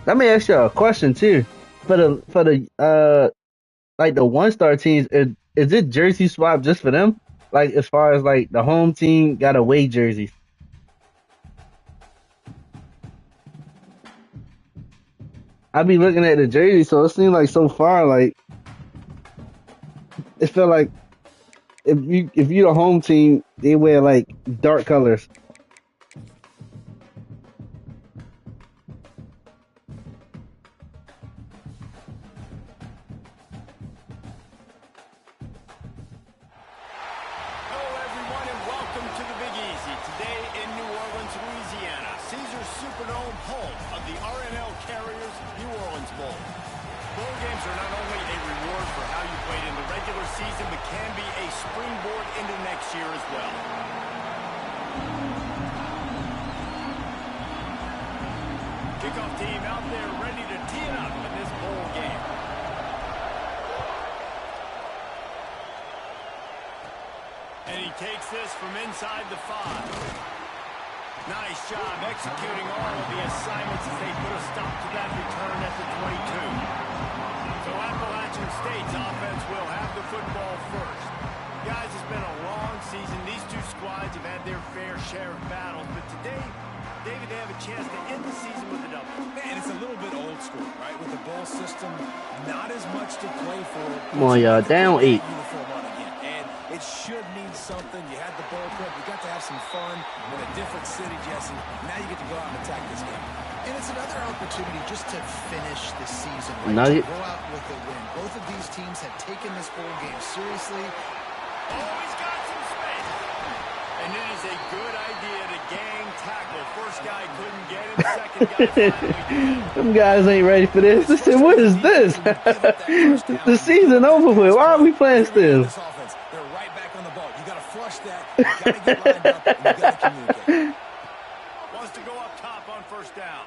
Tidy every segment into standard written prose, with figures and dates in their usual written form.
Let me ask you a question too. For the like the 1-star teams, is it jersey swap just for them? Like as far as like the home team got away jerseys. I be looking at the jersey, so it seems like so far like it felt like if you the home team, they wear like dark colors. Hello, everyone, and welcome to the Big Easy. Today in New Orleans, Louisiana, Caesars Superdome, home of the R+L Carriers New Orleans Bowl. Bowl games are not only a reward for how you played in the regular season, but can be a springboard into next year as well. Kickoff team out there ready to tee it up in this bowl game. And he takes this from inside the 5. Nice job executing all of the assignments as they put a stop to that return at the 22. So Appalachian State's offense will have the football first. Guys, it's been a long season. These two squads have had their fair share of battles, but today, David, they have a chance to end the season with a W. Man, it's a little bit old school, right? With the bowl system, not as much to play for. Come on, y'all, down 8. Uniform on again, and it should mean something. You had the bowl prep, you got to have some fun in a different city, Jesse. Now you get to go out and attack this game. And it's another opportunity just to finish the season, Now right? To go out with a win. Both of these teams have taken this bowl game seriously. Oh, he's got some space. And it is a good idea to gang tackle. First guy couldn't get him, second guy finally did. Them guys ain't ready for this. They said, what is this? The season over with. Why are we playing still? This offense, they're right back on the ball. You got to flush that. You got to get lined up, and you got to communicate. Wants to go up top on first down.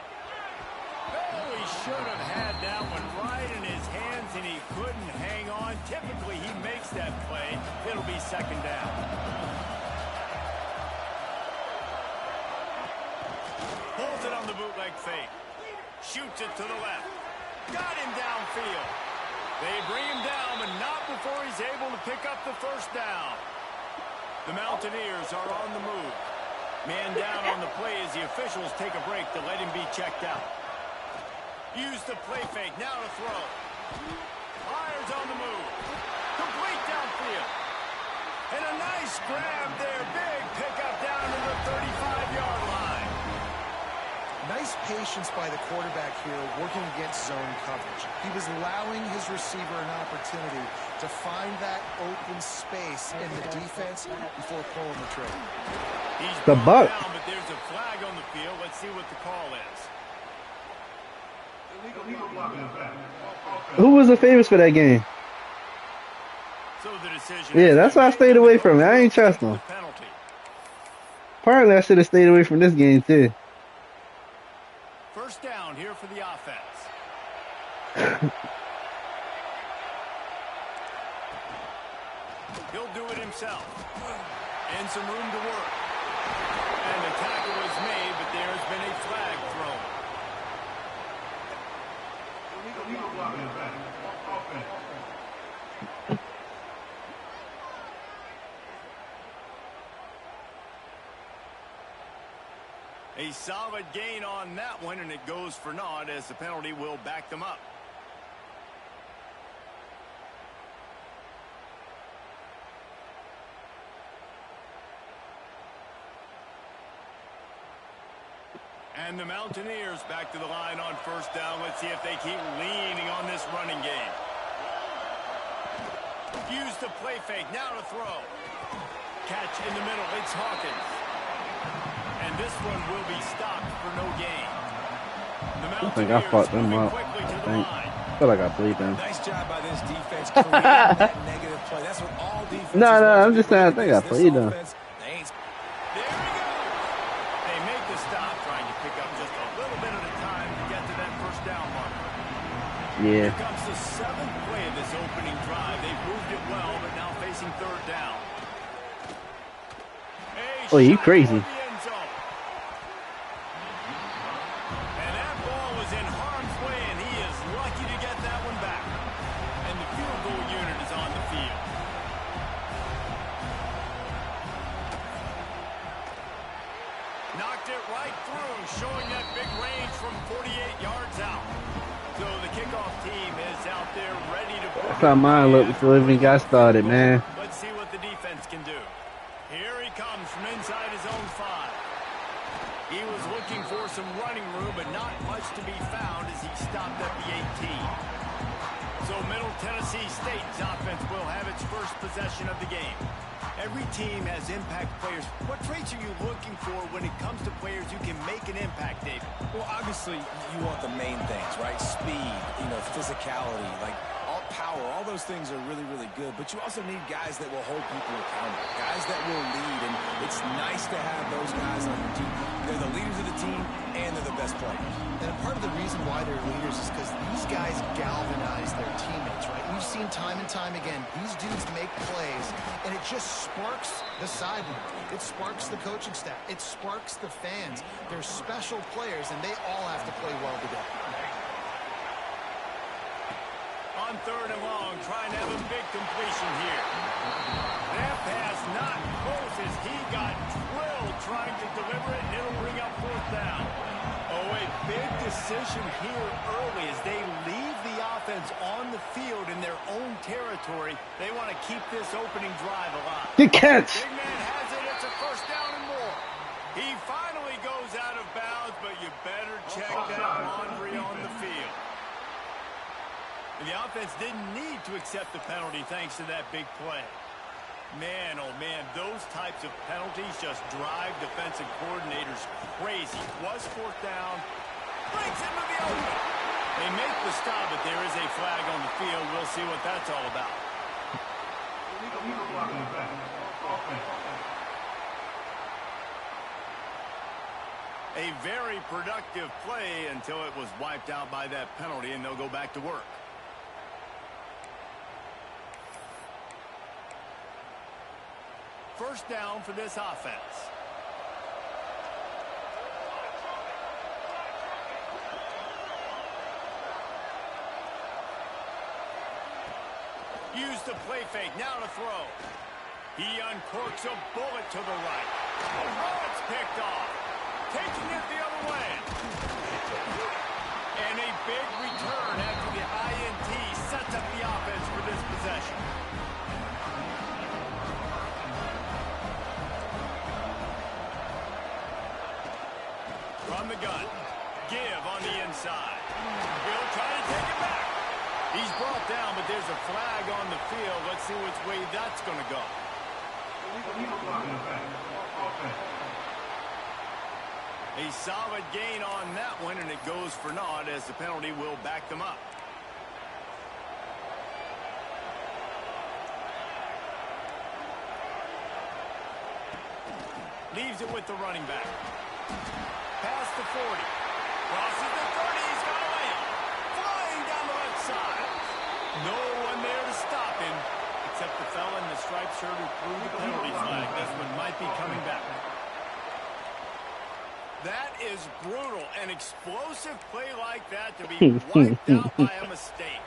Oh, he should have had that one right in his hands, and he couldn't hang on. Typically, he makes that play. It'll be second down. Holds it on the bootleg fake. Shoots it to the left. Got him downfield. They bring him down, but not before he's able to pick up the first down. The Mountaineers are on the move. Man down on the play as the officials take a break to let him be checked out. Use the play fake, now to throw. Fires on the move. Complete downfield. And a nice grab there. Big pickup down to the 35-yard line. Nice patience by the quarterback here working against zone coverage. He was allowing his receiver an opportunity to find that open space in the defense before pulling the trigger. He's The buck. down, but there's a flag on the field. Let's see what the call is. Who was the favorites for that game? So the decision. Yeah, that's why I stayed away from it. I ain't trust them. The penalty. Partly I should have stayed away from this game too. First down here for the offense. He'll do it himself. And some room to work. And the tackle is made, but there's been a flag thrown. A solid gain on that one, and it goes for naught as the penalty will back them up. And the Mountaineers back to the line on first down. Let's see if they keep leaning on this running game. Use the play fake, now to throw. Catch in the middle, it's Hawkins. And this one will be stopped for no gain. I think I fought them up. I feel like I played them. Nice job by this defense creating that negative play. That's what all defenses No, want I'm to just do. saying I think I This played them. offense, they ain't There we go. They make the stop, trying to pick up just a little bit at a time to get to that first down marker. Yeah. Here comes the 7th play of this opening drive. They've moved it well, but now facing third down. Oh, you crazy. And that ball was in harm's showing that big range from 48 yards out. So the kickoff team is out there ready to put That's how mine looked before we even got started, man. Let's see what the defense can do. Here he comes from inside his own 5. He was looking for some running room, but not much to be found as he stopped at the 18. So Middle Tennessee State's offense will have its first possession of the game. Every team has impact players. What traits are you looking for when it comes to players who can make an impact, David? Well, obviously, you want the main things, right? Speed, physicality, like all power, all those things are really, really good. But you also need guys that will hold people accountable, guys that will lead. And it's nice to have those guys on your team. They're the leaders of the team, and they're the best players. And part of the reason why they're leaders is because these guys galvanize their teammates, right? We've seen time and time again, these dudes make plays, and it just sparks the sideline. It sparks the coaching staff. It sparks the fans. They're special players, and they all have to play well together. On 3rd and long, trying to have a big completion here. That pass not close as he got drilled trying to deliver it, and it'll bring up 4th down. Oh, a big decision here early as they leave the offense on the field in their own territory. They want to keep this opening drive alive. Good catch. Big man has it. It's a 1st down and more. He finally goes out of bounds, but you better check that laundry on the field. And the offense didn't need to accept the penalty thanks to that big play. Man, oh man, those types of penalties just drive defensive coordinators crazy. Was 4th down. Breaks into the open. They make the stop, but there is a flag on the field. We'll see what that's all about. A very productive play until it was wiped out by that penalty, and they'll go back to work. First down for this offense. Use the play fake, now to throw. He uncorks a bullet to the right. Oh, it's picked off. Taking it the other way. And a big return after the INT sets up the offense for this possession. From the gun. Give on the inside. He'll try to take it back. He's brought down, but there's a flag on the field. Let's see which way that's going to go. A solid gain on that one, and it goes for naught as the penalty will back them up. Leaves it with the running back. Past the 40. Crosses the 30. He's got a lane. Flying down the left side. No one there to stop him, except the fella in the striped shirt who threw the penalty flag. This one might be coming back. That is brutal. An explosive play like that to be wiped out by a mistake.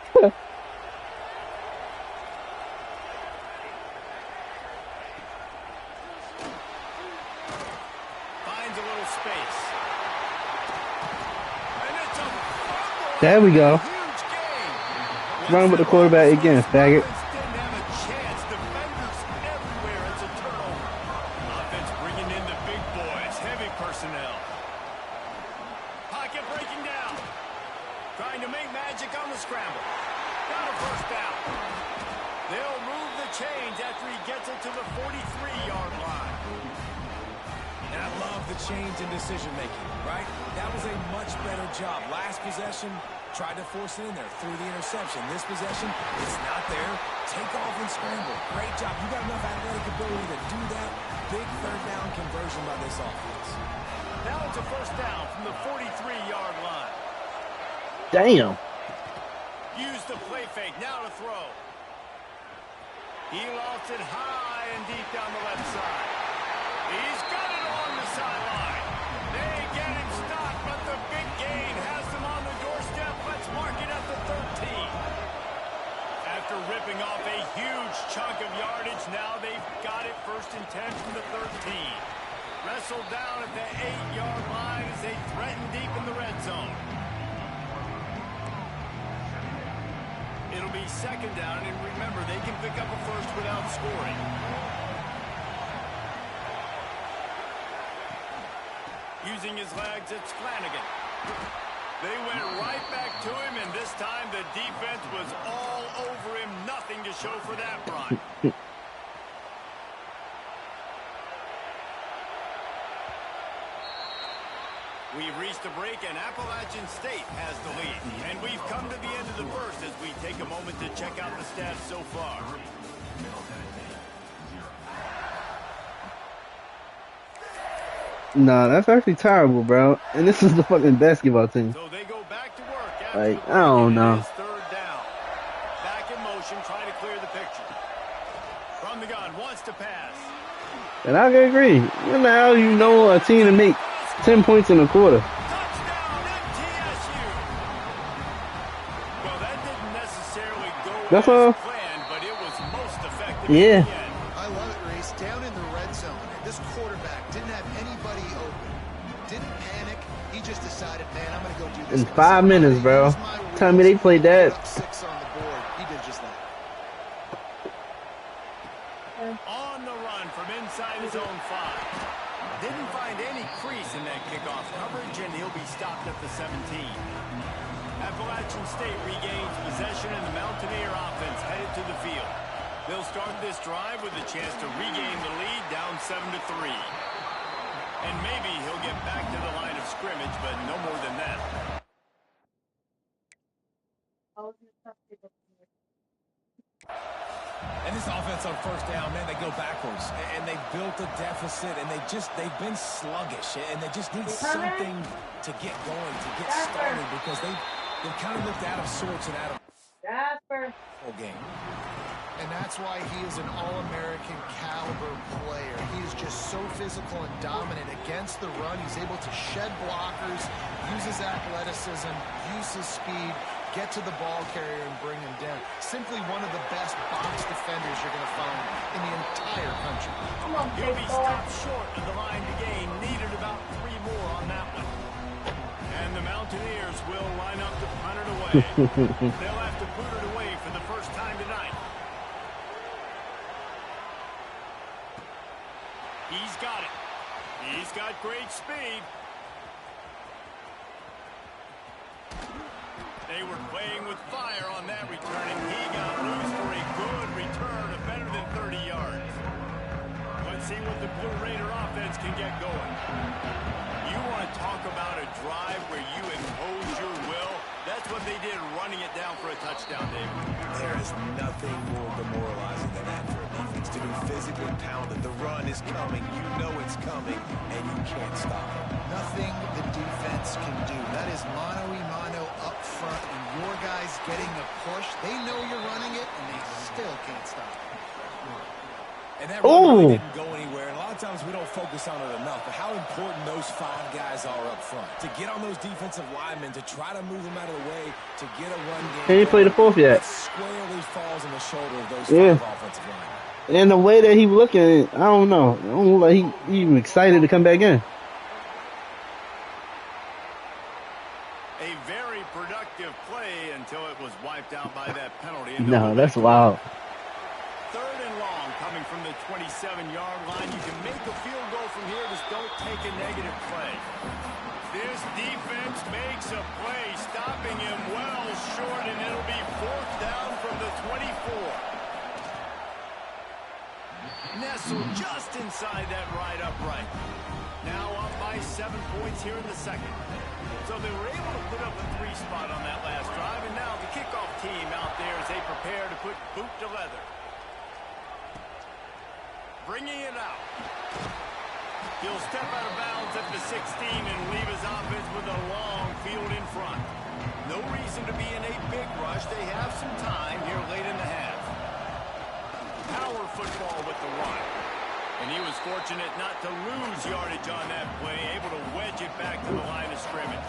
Finds a little space. And it's a fumble. There we go. Huge gain. Run with the quarterback again, faggot. Offense didn't have a chance. Defenders everywhere. It's a turnover. Offense bringing in the big boys. Heavy personnel. Pocket breaking down. Trying to make magic on the scramble. Got a 1st down. They'll move the chains after he gets it to the 43-yard line. And I love the change in decision-making, right? That was a much better job. Last possession, tried to force it in there through the interception. This possession, it's not there. Take off and scramble. Great job. You got enough athletic ability to do that. Big 3rd down conversion by this offense. Now it's a 1st down from the 43-yard line. Damn. Use the play fake. Now to throw. He lost it high and deep down the left side. He's got it on the sideline. They get him stopped, but the big gain has them on the doorstep. Let's mark it at the 13. After ripping off a huge chunk of yardage, now they've got it 1st and 10 from the 13. Wrestled down at the 8-yard line as they threaten deep in the red zone. It'll be second down, and remember, they can pick up a first without scoring. Using his legs, it's Flanagan. They went right back to him, and this time the defense was all over him. Nothing to show for that, Brian. We've reached the break, and Appalachian State has the lead. And we've come to the end of the first as we take a moment to check out the stats so far. Nah, that's actually terrible, bro. And this is the fucking basketball team. So they go back to work. Like, I don't know. Third down. Back in motion, trying to clear the picture. From the gun, wants to pass. And I can agree. Now you know a team to make 10 points in a quarter. Touchdown, MTSU. Well, that didn't necessarily go That's as all. planned, but it was most effective. Yeah. In the end. I love it, Reese. Down in the red zone, this quarterback didn't have anybody open. Didn't panic. He just decided, man, I'm going to go do this. In 5 minutes, bro. Tell me they played that. Up 6 on the board. He did just that. On the run from inside his own 5. Didn't find any crease in that kickoff coverage, and he'll be stopped at the 17. Appalachian State regains possession, and the Mountaineer offense headed to the field. They'll start this drive with a chance to regain the lead, down 7-3. And maybe he'll get back to the line of scrimmage, but no more than that. And this offense on first down, man, they go backwards. And they built a deficit, and they've been sluggish. And they just need something to get going, to get started, because they've kind of looked out of sorts and out of whole game. And that's why he is an All-American caliber player. He is just so physical and dominant against the run. He's able to shed blockers, use his athleticism, use his speed, get to the ball carrier and bring him down. Simply one of the best box defenders you're going to find in the entire country. He'll be stopped short of the line to gain. Needed about 3 more on that one. And the Mountaineers will line up to punt it away. They'll have to put it away for the first time tonight. He's got it. He's got great speed. They were playing with fire on that return, and he got loose for a good return of better than 30 yards. Let's see what the Blue Raider offense can get going. You want to talk about a drive where you impose your will? That's what they did, running it down for a touchdown, David. There is nothing more demoralizing than that for a defense, to be physically pounded. The run is coming. You know it's coming, and you can't stop it. Nothing the defense can do. That is mano-a-mano up front, and your guys getting a push. They know you're running it, and they still can't stop it. And that run really didn't go anywhere. And a lot of times we don't focus on it enough, but how important those 5 guys are up front. To get on those defensive linemen, to try to move them out of the way, to get a run game. Can you play the fourth yet? Squarely falls on the shoulder of those 5 offensive linemen. And the way that he looking, I don't know. I don't look like he even excited to come back in. A very productive play until it was wiped out by that penalty. No, that's wild. Third and long coming from the 27-yard line. You can make a field goal from here. Just don't take a negative play. This defense makes a play, stopping him well short, and it'll be 4th down from the 24. Nestled just inside that right upright. Now up by 7 points here in the second. So they were able to put up a 3 spot on that last drive, and now the kickoff team out there as they prepare to put boot to leather. Bringing it out. He'll step out of bounds at the 16 and leave his offense with a long field in front. No reason to be in a big rush. They have some time here late in the half. Power football with the run. And he was fortunate not to lose yardage on that play, able to wedge it back to the line of scrimmage.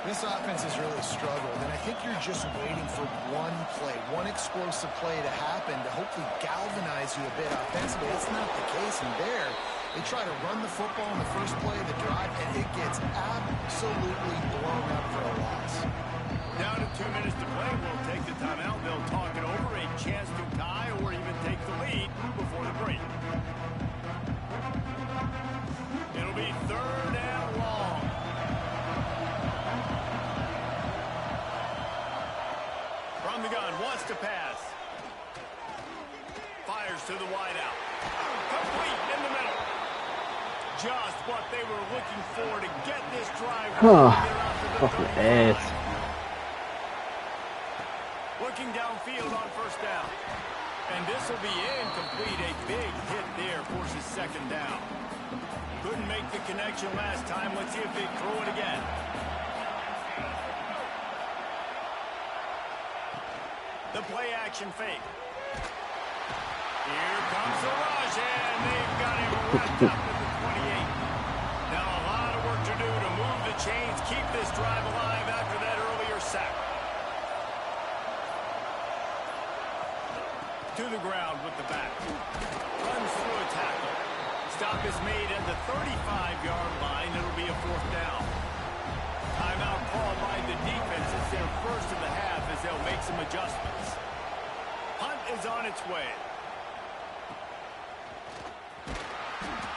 This offense has really struggled, and I think you're just waiting for one play, one explosive play to happen to hopefully galvanize you a bit offensively. That's not the case, and there They try to run the football in the first play of the drive, and it gets absolutely blown up for a loss. Down to 2 minutes to play. We'll take the timeout. They'll talk it over. A chance to tie or even take the lead before the break. It'll be 3rd and long. From the gun, wants to pass. Fires to the wideout. Complete in the middle. Just what they were looking for to get this drive. Fucking ass. Looking downfield on 1st down. And this will be incomplete. A big hit there forces 2nd down. Couldn't make the connection last time. Let's see if they throw it again. The play action fake. Here comes the rush, and they've got him wrapped up at the 28. Now a lot of work to do to move the chains, keep this drive alive after that earlier sack. To the ground with the back. Runs through a tackle. Stop is made at the 35-yard line. It'll be a 4th down. Timeout called by the defense. It's their first of the half as they'll make some adjustments. Punt is on its way.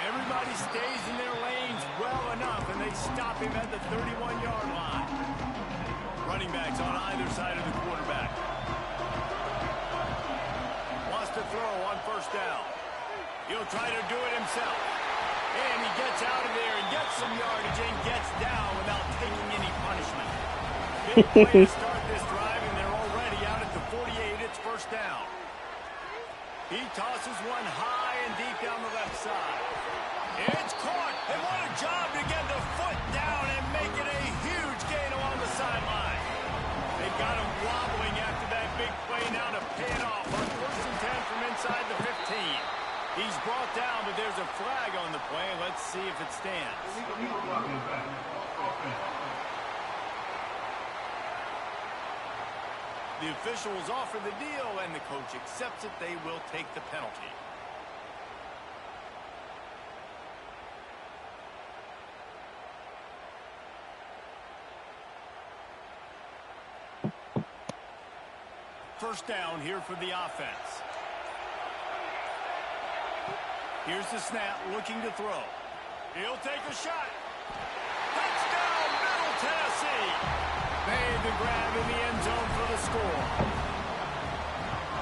Everybody stays in their lanes well enough, and they stop him at the 31-yard line. Running backs on either side of the quarterback. Wants to throw on 1st down. He'll try to do it himself. And he gets out of there and gets some yardage and gets down without taking any punishment. Big play to start this drive, and they're already out at the 48. It's 1st down. He tosses one high and deep down the left side. It's caught. And what a job to get the foot down and make it a huge gain along the sideline. They've got him wobbling after that big play now to pay it off on 1st and 10 from inside the 15. He's brought down, but there's a flag on the play. Let's see if it stands. The officials offer the deal, and the coach accepts it. They will take the penalty. First down here for the offense. Here's the snap, looking to throw. He'll take a shot. Touchdown, Middle Tennessee. Made the grab in the end zone for the score.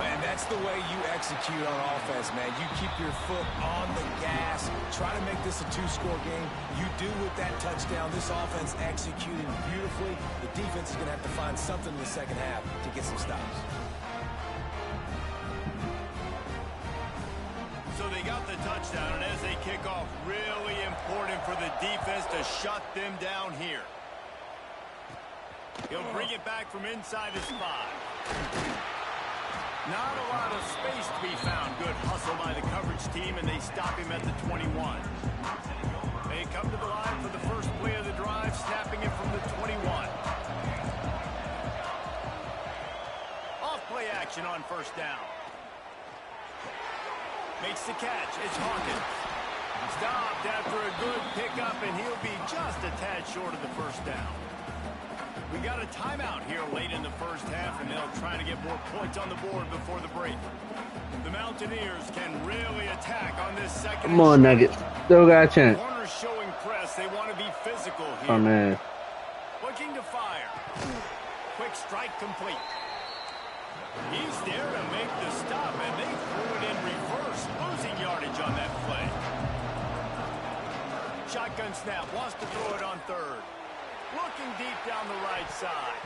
And that's the way you execute on offense, man. You keep your foot on the gas. Try to make this a 2-score game. You do with that touchdown. This offense executed beautifully. The defense is going to have to find something in the 2nd half to get some stops. So they got the touchdown, and as they kick off, really important for the defense to shut them down here. He'll bring it back from inside his 5. Not a lot of space to be found. Good hustle by the coverage team, and they stop him at the 21. They come to the line for the first play of the drive, snapping it from the 21. Off play action on 1st down. Makes the catch. It's Hawkins. Stopped after a good pickup, and he'll be just a tad short of the 1st down. We got a timeout here late in the 1st half, and they'll try to get more points on the board before the break. The Mountaineers can really attack on this 2nd. Come on, Nuggets. Still got a chance. Corners showing press. They want to be physical here. Oh, man. Looking to fire. Quick strike complete. He's there to make the stop, and they threw it in reverse, losing yardage on that play. Shotgun snap, wants to throw it on 3rd. Looking deep down the right side.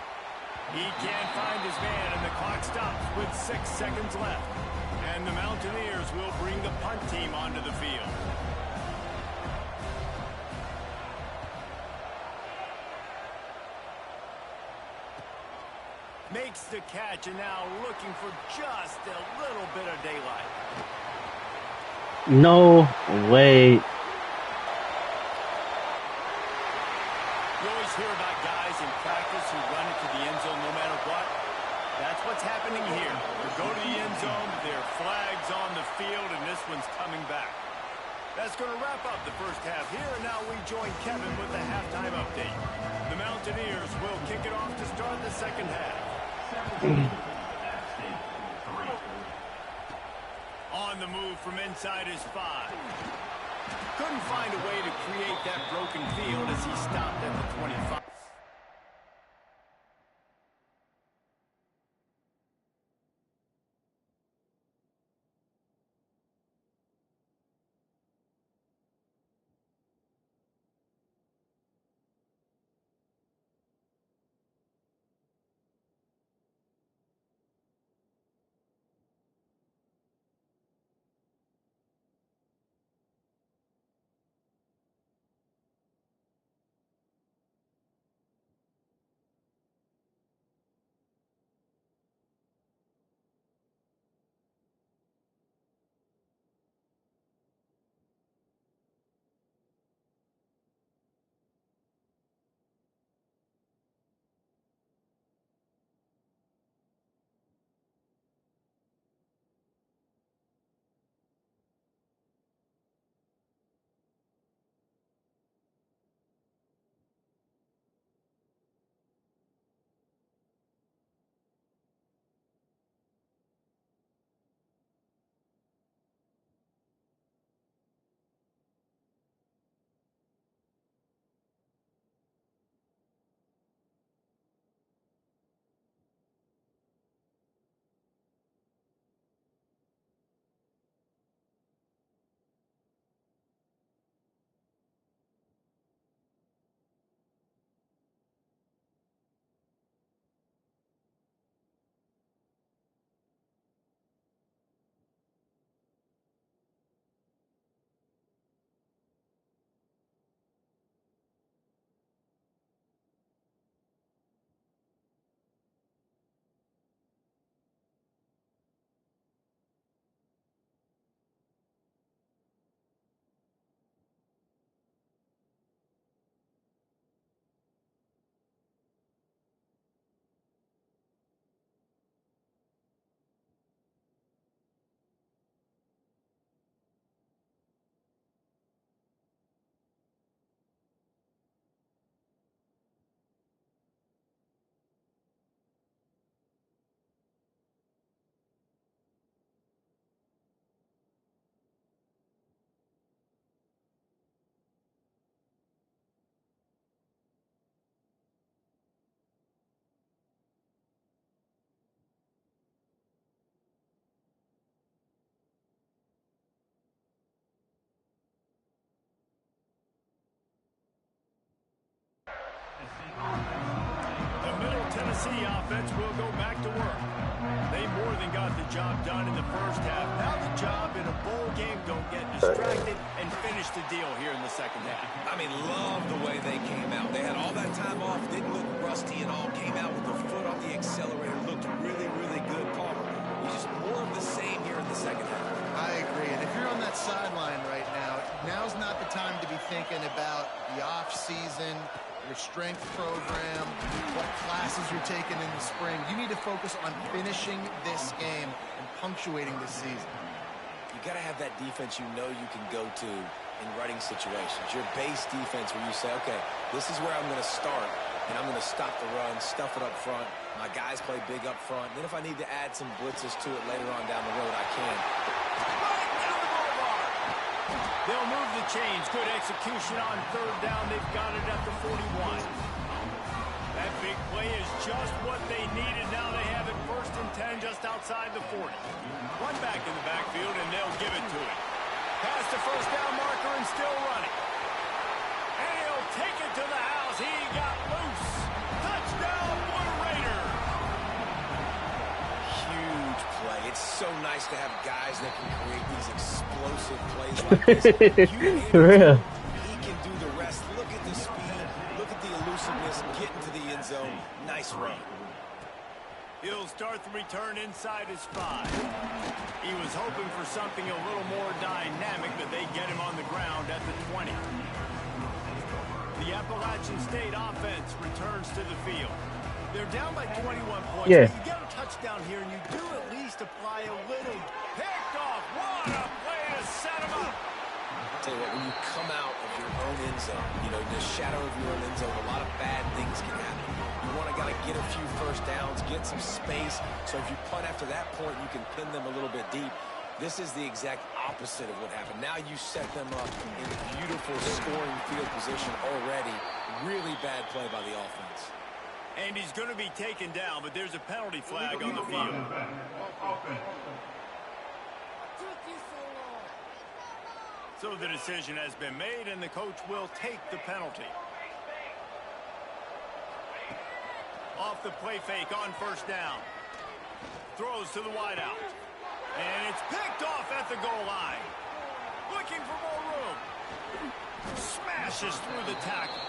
He can't find his man, and the clock stops with 6 seconds left. And the Mountaineers will bring the punt team onto the field. Makes the catch, and now looking for just a little bit of daylight. No way. You always hear about guys in practice who run it to the end zone no matter what. That's what's happening here. They go to the end zone, there are flags on the field, and this one's coming back. That's going to wrap up the first half here, and now we join Kevin with the halftime update. The Mountaineers will kick it off to start the second half. On the move from inside his 5. Couldn't find a way to create that broken field as he stopped at the 25. The Middle Tennessee offense will go back to work. They more than got the job done in the first half. Now the job in a bowl game, don't get distracted and finish the deal here in the second half. I mean, love the way they came out. They had all that time off, didn't look rusty at all, came out with their foot on the accelerator, looked really, really good, Paul. Just more of the same here in the second half. I agree, and if you're on that sideline right now, now's not the time to be thinking about the off-season, your strength program, what classes you're taking in the spring. You need to focus on finishing this game and punctuating this season. You got to have that defense you know you can go to in running situations. Your base defense where you say, okay, this is where I'm going to start, and I'm going to stop the run, stuff it up front. My guys play big up front. Then if I need to add some blitzes to it later on down the road, I can. They'll move the chains. Good execution on third down. They've got it at the 41. That big play is just what they needed. Now they have it 1st and 10 just outside the 40. One back in the backfield, and they'll give it to him. Past the first down marker and still running. And he'll take it to the house. He got loose. Touchdown, Blue Raider. Huge play. It's so nice to have guys that can create these explosive plays like this. For real. He can do the rest. Look at the speed. Look at the elusiveness. Get into the end zone. Nice run. He'll start the return inside his 5. He was hoping for something a little more dynamic, but they get him on the ground at the 20. The Appalachian State offense returns to the field. They're down by 21 points. Yeah. You get a touchdown here, and you do at least apply a little picked off. What a play to set him up. Tell zone. You know, the shadow of your own end zone, a lot of bad things can happen. You want to get a few first downs, get some space, so if you punt after that point, you can pin them a little bit deep. This is the exact opposite of what happened. Now you set them up in a beautiful scoring field position already. Really bad play by the offense. And he's going to be taken down, but there's a penalty flag on the field. So the decision has been made, and the coach will take the penalty. Off the play fake on first down. Throws to the wideout. And it's picked off at the goal line. Looking for more room. Smashes through the tackle.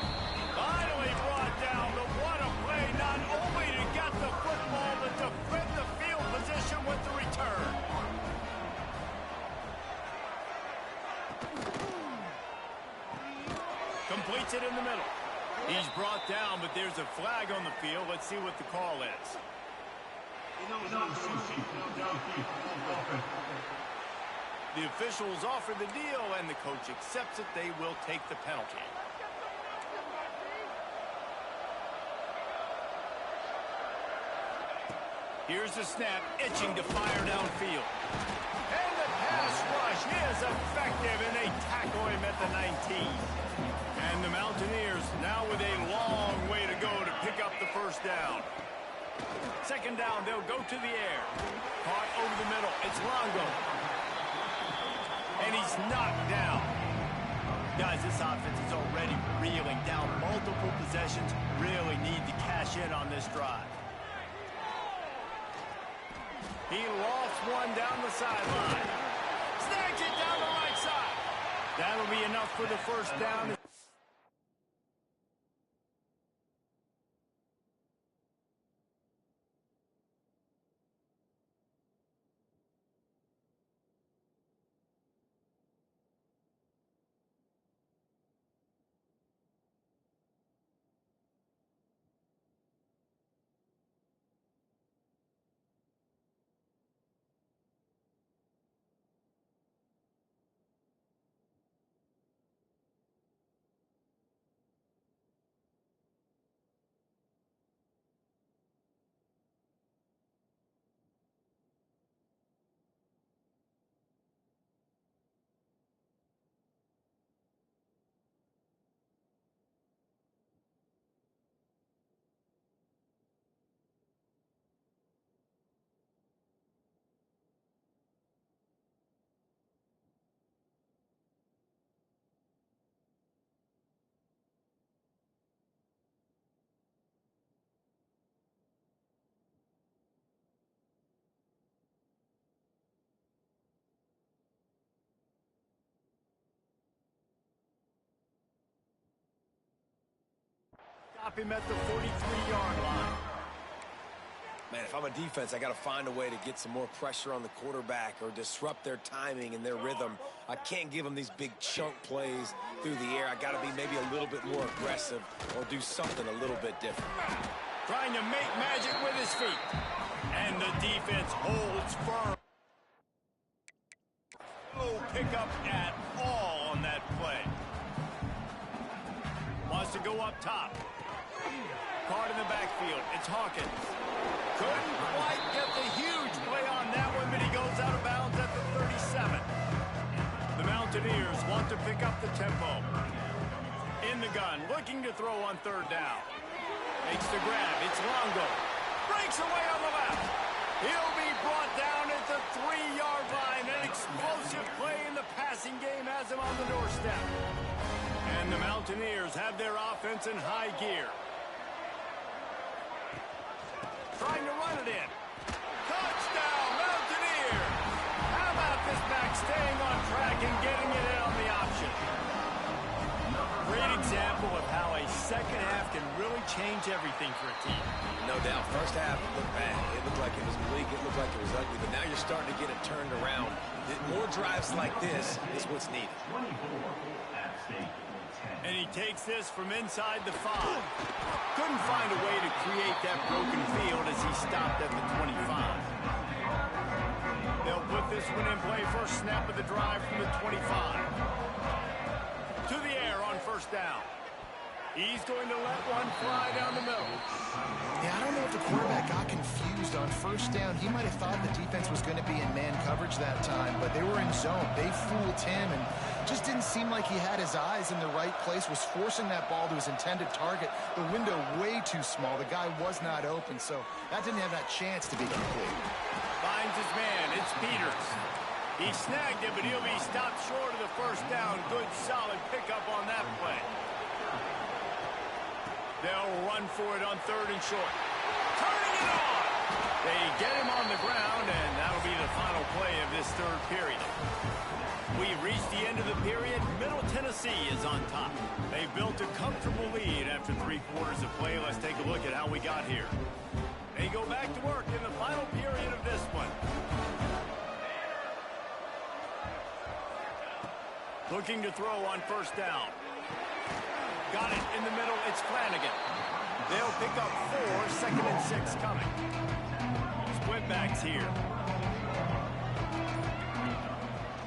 Finally brought down, but what a play. Not only to get the football, but to defend the field position with the return. Completes it in the middle. He's brought down, but there's a flag on the field. Let's see what the call is. The officials offer the deal, and the coach accepts it. They will take the penalty. Here's the snap, itching to fire downfield. And the pass rush is effective, and they tackle him at the 19. And the Mountaineers now with a long way to go to pick up the first down. Second down, they'll go to the air. Caught over the middle. It's Longo. And he's knocked down. Guys, this offense is already reeling down multiple possessions. Really need to cash in on this drive. He lofts one down the sideline. Snags it down the right side. That'll be enough for the first down. Stop him at the 43-yard line. Man, if I'm a defense, I got to find a way to get some more pressure on the quarterback or disrupt their timing and their rhythm. I can't give them these big chunk plays through the air. I got to be maybe a little bit more aggressive or do something a little bit different. Trying to make magic with his feet. And the defense holds firm. No pickup at all on that play. Wants to go up top. Caught in the backfield. It's Hawkins. Couldn't quite get the huge play on that one, but he goes out of bounds at the 37. The Mountaineers want to pick up the tempo. In the gun, looking to throw on third down. Makes the grab. It's Longo. Breaks away on the left. He'll be brought down at the 3-yard line. An explosive play in the passing game has him on the doorstep. And the Mountaineers have their offense in high gear. Trying to run it in. Touchdown, Mountaineers! How about this back staying on track and getting it in on the option? Great example of how a second half can really change everything for a team. No doubt. First half looked bad. It looked like it was bleak. It looked like it was ugly. But now you're starting to get it turned around. More drives like this is what's needed. And he takes this from inside the 5. Couldn't find a way to create that broken field as he stopped at the 25. They'll put this one in play. First snap of the drive from the 25. to the air on first down. He's going to let one fly down the middle. Yeah, I don't know if the quarterback got confused on first down. He might have thought the defense was going to be in man coverage that time, but they were in zone. They fooled him and just didn't seem like he had his eyes in the right place, was forcing that ball to his intended target. The window way too small. The guy was not open, so that didn't have that chance to be complete. Finds his man. It's Peters. He snagged it, but he'll be stopped short of the first down. Good, solid pickup on that play. They'll run for it on third and short. Turning it on! They get him on the ground, and that'll be the final play of this third period. We've reached the end of the period. Middle Tennessee is on top. They've built a comfortable lead after 3 quarters of play. Let's take a look at how we got here. They go back to work in the final period of this one. Looking to throw on first down. Got it in the middle. It's Flanagan. They'll pick up 4, second and 6 coming. Split backs here.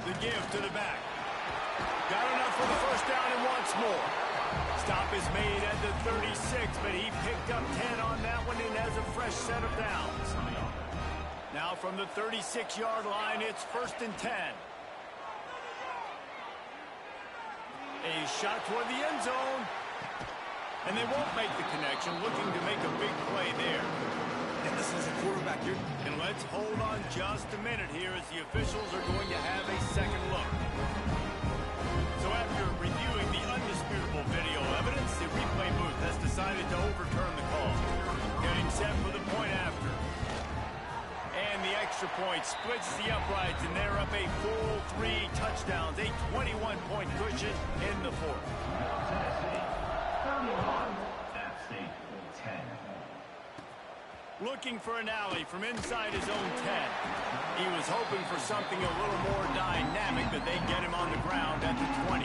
The give to the back. Got enough for the first down and wants more. Stop is made at the 36, but he picked up 10 on that one and has a fresh set of downs. Now from the 36-yard line, it's first and 10. A shot toward the end zone. And they won't make the connection, looking to make a big play there. And this is a quarterback here. And let's hold on just a minute here as the officials are going to have a second look. So after reviewing the undisputable video evidence, the replay booth has decided to overturn the call. Getting set for the point after. And the extra point splits the uprights, and they're up a full 3 touchdowns, a 21-point cushion in the fourth. Looking for an alley from inside his own 10. He was hoping for something a little more dynamic, but they get him on the ground at the 20.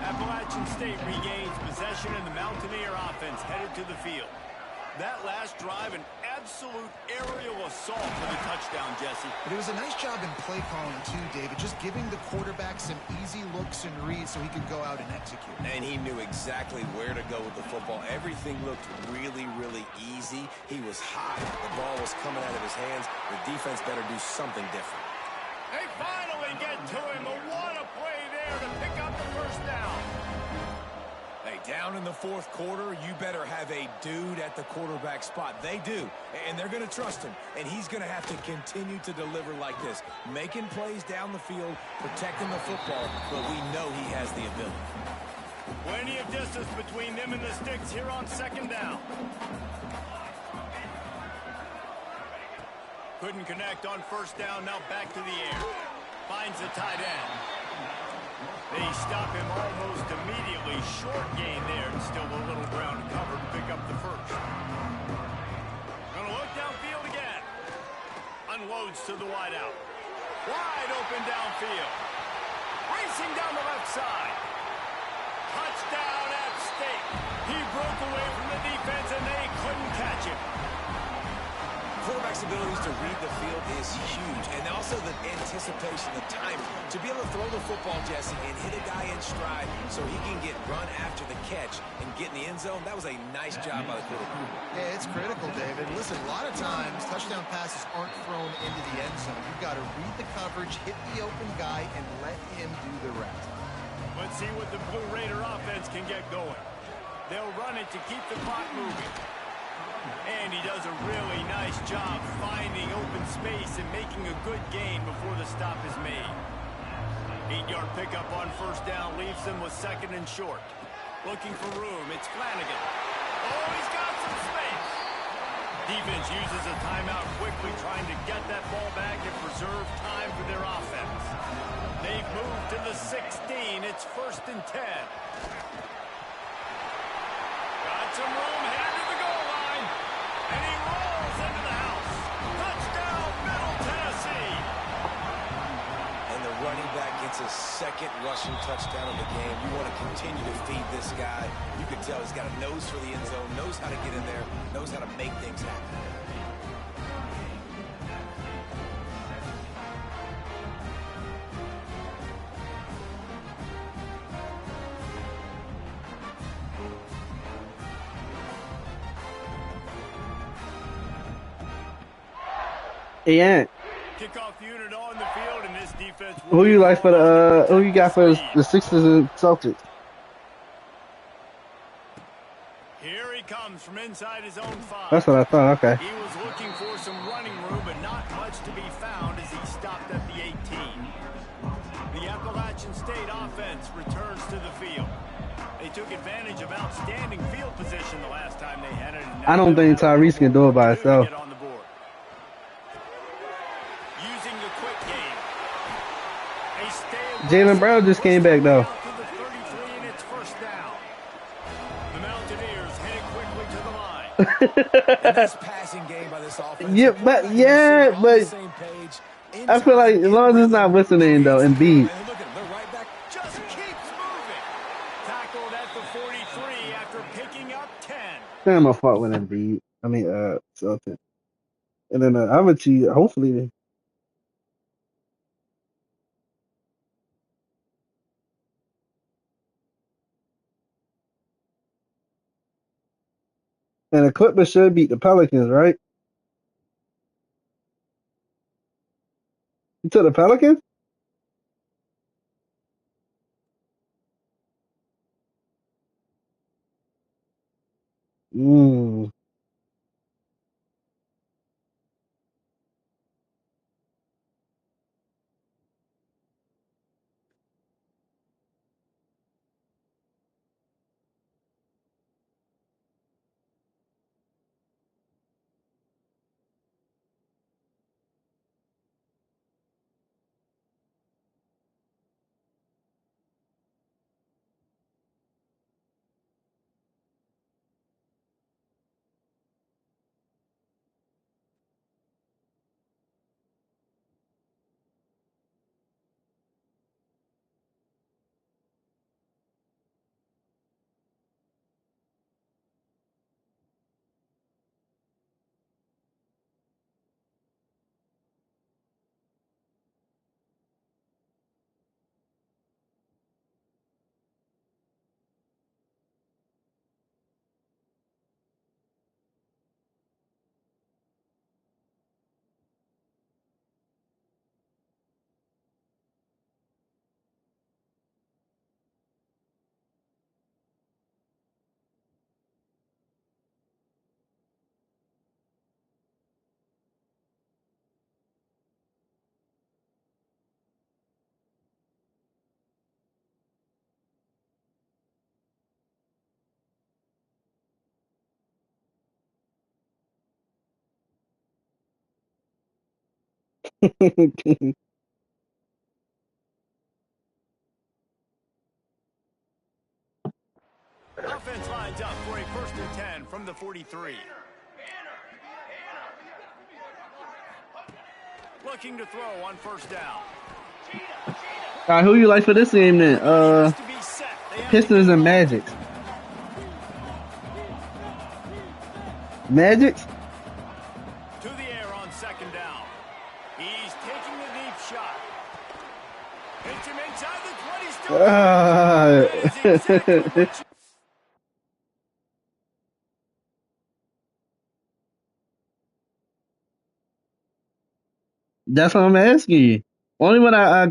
Appalachian State regains possession, and the Mountaineer offense headed to the field. That last drive, an absolute aerial assault for the touchdown, Jesse. But it was a nice job in play calling too, David, just giving the quarterback some easy looks and reads so he could go out and execute. And he knew exactly where to go with the football. Everything looked really, really easy. He was hot. The ball was coming out of his hands. The defense better do something different. They finally get to him. But what a play there to pick up the first down. Hey, down in the fourth quarter, you better have a dude at the quarterback spot. They do, and they're going to trust him, and he's going to have to continue to deliver like this, making plays down the field, protecting the football, but we know he has the ability. Plenty of distance between them and the sticks here on second down. Couldn't connect on first down, now back to the air. Finds the tight end. They stop him almost immediately. Short gain there, and still a little ground to cover to pick up the first. Gonna look downfield again. Unloads to the wideout. Wide open downfield. Racing down the left side. Touchdown App State. He broke away from the defense, and they couldn't catch him. Quarterback's abilities to read the field is huge, and also the anticipation, the timing. To be able to throw the football, Jesse, and hit a guy in stride so he can get run after the catch and get in the end zone, that was a nice job by the quarterback. Yeah, it's critical, David. Listen, a lot of times touchdown passes aren't thrown into the end zone. You've got to read the coverage, hit the open guy, and let him do the rest. Let's see what the Blue Raider offense can get going. They'll run it to keep the clock moving. And he does a really nice job finding open space and making a good gain before the stop is made. 8-yard pickup on first down leaves them with second and short. Looking for room, it's Flanagan. Oh, he's got some space. Defense uses a timeout quickly, trying to get that ball back and preserve time for their offense. They've moved to the 16. It's first and 10. Got some room, headed to the goal line. And he rolls into the house. Touchdown, Middle Tennessee. And the running back gets his second rushing touchdown of the game. You want to continue to feed this guy. You can tell he's got a nose for the end zone, knows how to get in there, knows how to make things happen. Hey, Ant, Kickoff unit on the field, and this defense will who be you like for calling the who you got for the Sixers and Celtics? Here he comes from inside his own 5. That's what I thought. Okay. He was looking for some running room, but not much to be found as he stopped at the 18. The Appalachian State offense returns to the field. They took advantage of outstanding field position the last time they had it. I don't think Tyrese can do it by himself. On the board. Using the quick game. Jaylen Brown just came back though. Nice passing game by this offense. Yeah, but I feel like as long as it's not listening though, Embiid. Just keeps moving. Tackled at the 43 after picking up 10. I'm gonna fuck with Embiid. I mean, Celtics. And then I'm gonna cheat. Hopefully, and the Clippers should beat the Pelicans, right? You took the Pelicans? Mm. Offense lines up for a 1st and 10 from the 43. Looking to throw on 1st down. All right, who you like for this game then? Pistons and Magic. Magic? To the air on 2nd down. He's taking the deep shot. Hits him inside the 20. Still That's what I'm asking you. Only one I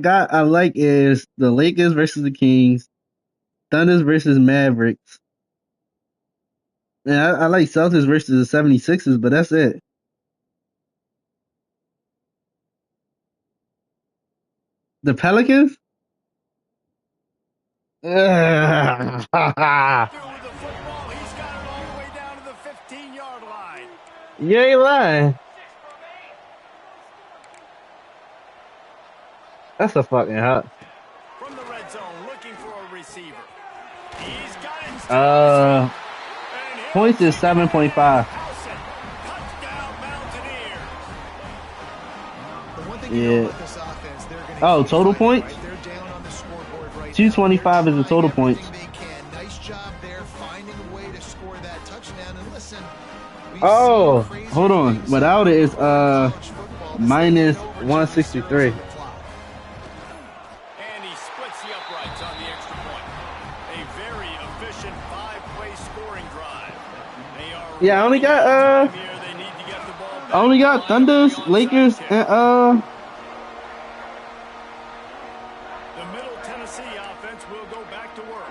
like is the Lakers versus the Kings, Thunders versus Mavericks. And I like Celtics versus the 76ers, but that's it. The Pelicans? with the football, he's got it all the way down to the 15-yard line. You ain't lying. That's a fucking hot. From the red zone, looking for a receiver. He's got it. Points is 7.5. Yeah. Oh, total points? 225 is the total points. Nice job there finding a way to score that touchdown. And listen, oh, hold on. Without it, it's minus 163. And he splits the uprights on the extra point. A very efficient 5-play scoring drive. They are yeah, I only got here. They need to get the ball Oh, we got Thunders, Lakers, and The Middle Tennessee offense will go back to work.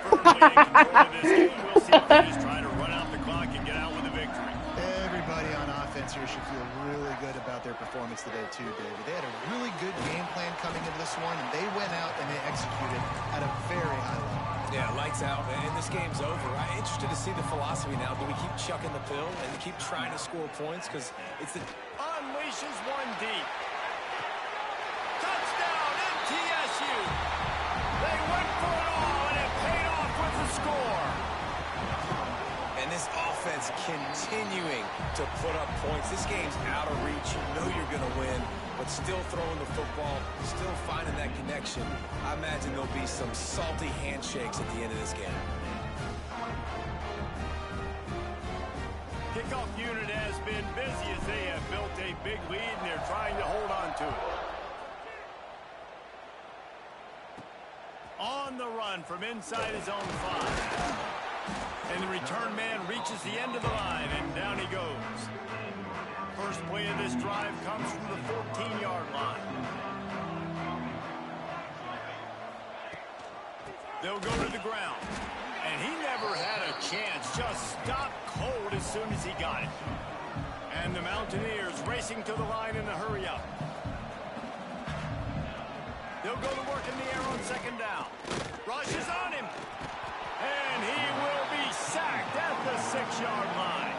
Firmly in control of this game, we'll see if they just try to run out the clock and get out with a victory. Everybody on offense here should feel really good about their performance today too, David. They had a really good game plan coming into this one, and they went out and they executed at a very high level. Yeah, lights out, and this game's over. I'm interested to see the philosophy now. Do we keep chucking the pill and keep trying to score points? Because it's the... Unleashes one deep. Touchdown, MTSU. They went for it all, and it paid off with the score. And this offense continuing to put up points. This game's out of reach. You know you're going to win, but still throwing the football, still finding that connection. I imagine there'll be some salty handshakes at the end of this game. Kickoff unit has been busy as they have built a big lead, and they're trying to hold on to it. On the run from inside his own 5. And the return man reaches the end of the line, and down he goes. First play of this drive comes from the 14-yard line. They'll go to the ground. And he never had a chance. Just stopped cold as soon as he got it. And the Mountaineers racing to the line in a hurry up. They'll go to work in the air on second down. Rush is on him. And he will be sacked at the 6-yard line.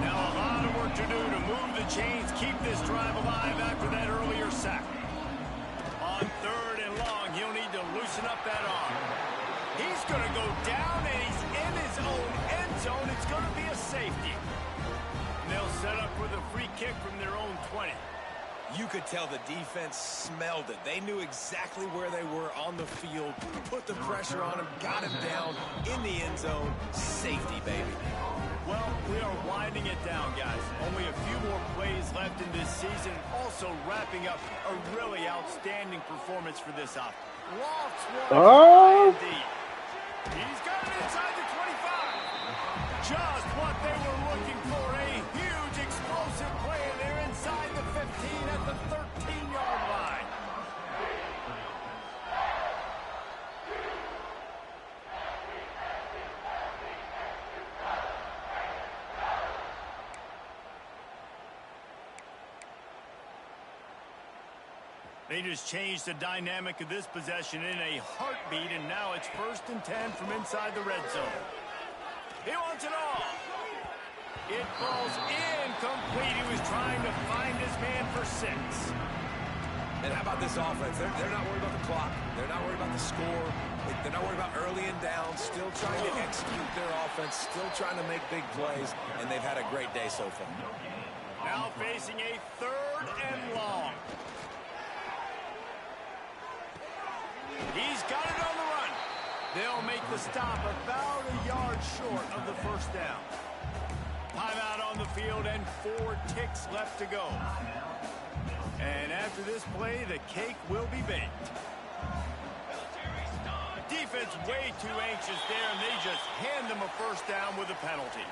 Now a lot of work to do to move the chains, keep this drive alive after that earlier sack. On third and long, he'll need to loosen up that arm. He's going to go down, and he's in his own end zone. It's going to be a safety. And they'll set up with a free kick from their own 20. You could tell the defense smelled it. They knew exactly where they were on the field, put the pressure on him, got him down in the end zone. Safety, baby. Well, we are winding it down, guys. Only a few more plays left in this season. Also wrapping up a really outstanding performance for this offense. Lofts one indeed. He's got it inside the 25. Just what they were looking for. A huge explosive play, and they're inside the 15 at the 13-yard line. They just changed the dynamic of this possession in a heartbeat, and now it's 1st and 10 from inside the red zone. He wants it all. It falls incomplete. He was trying to find his man for 6. And how about this offense? They're not worried about the clock. They're not worried about the score. They're not worried about early and down. Still trying to execute their offense. Still trying to make big plays. And they've had a great day so far. Now facing a 3rd and long. He's got it on the run. They'll make the stop about a yard short of the 1st down. Timeout on the field and 4 ticks left to go. And after this play, the cake will be baked. Defense way too anxious there, and they just hand them a 1st down with a penalty.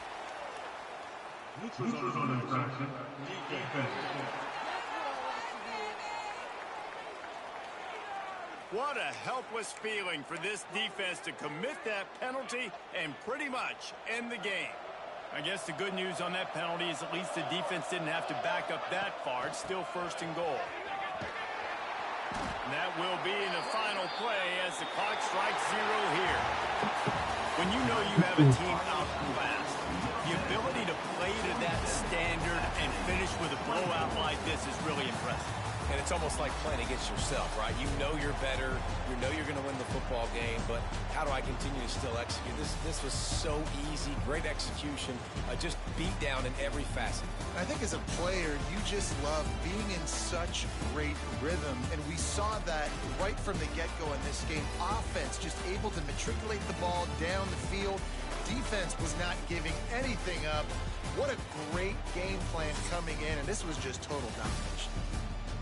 What a helpless feeling for this defense to commit that penalty and pretty much end the game. I guess the good news on that penalty is at least the defense didn't have to back up that far. It's still 1st and goal. And that will be in the final play as the clock strikes 0 here. When you know you have a team outclassed, the ability to play to that standard and finish with a blowout like this is really impressive. And it's almost like playing against yourself, right? You know you're better. You know you're going to win the football game, but how do I continue to still execute? This was so easy, great execution, just beat down in every facet. I think as a player, you just love being in such great rhythm, and we saw that right from the get-go in this game. Offense just able to matriculate the ball down the field. Defense was not giving anything up. What a great game plan coming in, and this was just total domination.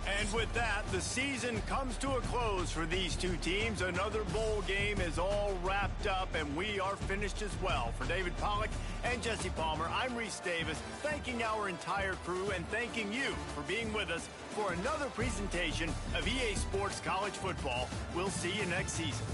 And with that, the season comes to a close for these two teams. Another bowl game is all wrapped up, and we are finished as well. For David Pollack and Jesse Palmer, I'm Reese Davis, thanking our entire crew and thanking you for being with us for another presentation of EA Sports College Football. We'll see you next season.